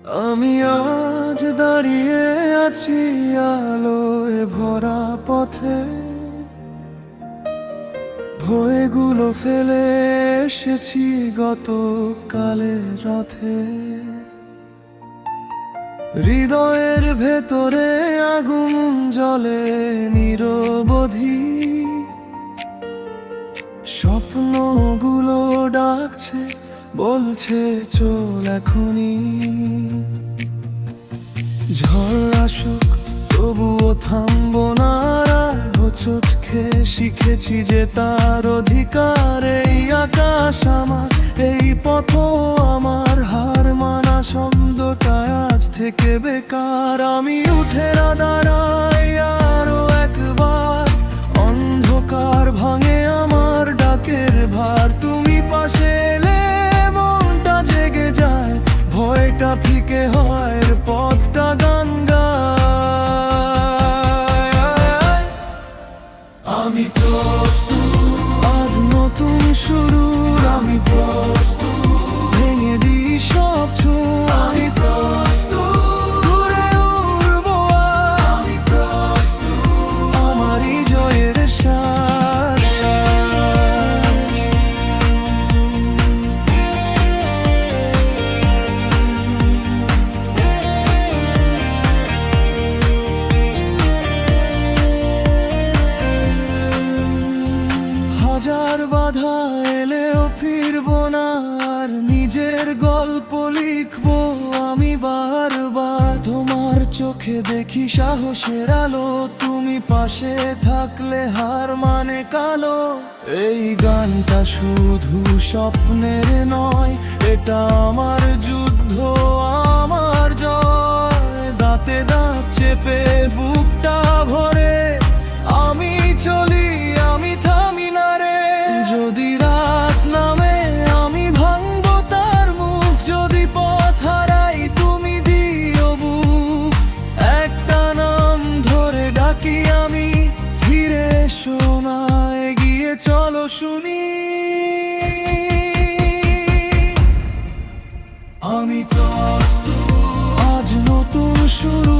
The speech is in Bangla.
আমি আজ দাঁড়িয়ে আছি আলোয় ভরা পথে, ভয়গুলো ফেলে এসেছি গতকালের রথে। হৃদয়ের ভেতরে আগুন জ্বলে নিরবধি, স্বপ্নগুলো ডাকছে, বলছে চল এখনই। ঝড় আসুক তবুও থামবো না, আর হোঁচট খেয়ে শিখেছি যে তার অধিকার। এই আকাশ আমার, এই পথ আমার, হার মানা শব্দটা আজ থেকে বেকার। আমি উঠে না দাঁড়াই আরো একবার, অন্ধকার ভাঙে আমার ডাকের ভার। তুমি পাশে এলে মনটা জেগে যায়, ভয়টা ফিকে হয়, পথটা গান গায়। আমি প্রস্তুত, আজ নতুন শুরু। আমি প্রস্তুত, ভেঙে দিই সব চুপ। আমি প্রস্তুত, ঘুরে উড়বো আজ। আমি প্রস্তুত, আমারই জয়ের শ্বাস। হাজার বাধা এলেও ফিরবো না, আর নিজের গল্প লিখবো আমি বারবার। তোমার চোখে দেখি সাহসের আলো, তুমি পাশে থাকলে হার মানে কালো। এই গানটা শুধু স্বপ্নের নয়, এটা আমার যুদ্ধ, আমার জয়। দাঁতে দাঁত চেপে বুকটা ভরে আমি চলি, আমি থামি না রে। যদি রাত নামে আমি ভাঙবো তার মুখ, যদি পথ হারাই তুমি দিও বুক। একটা নাম ধরে ডাকি আমি, ফিরে এসো না, এগিয়ে চলো শুনি। আমি প্রস্তুত, আজ নতুন শুরু।